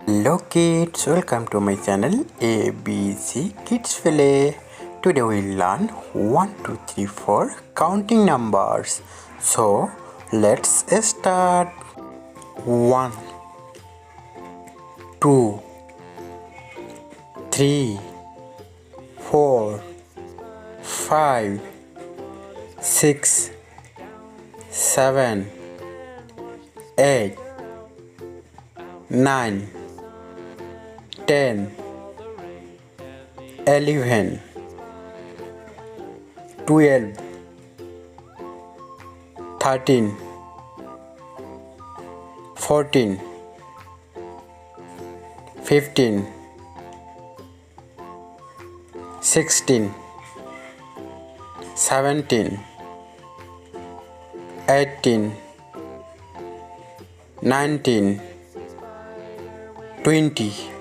Hello kids, welcome to my channel ABC Kids Play. Today we'll learn 1, 2, 3, 4 counting numbers. So let's start. 1, 2, 3, 4, 5, 6, 7, 8, 9, 10, 11, 12, 13, 14, 15, 16, 17, 18, 19, 20,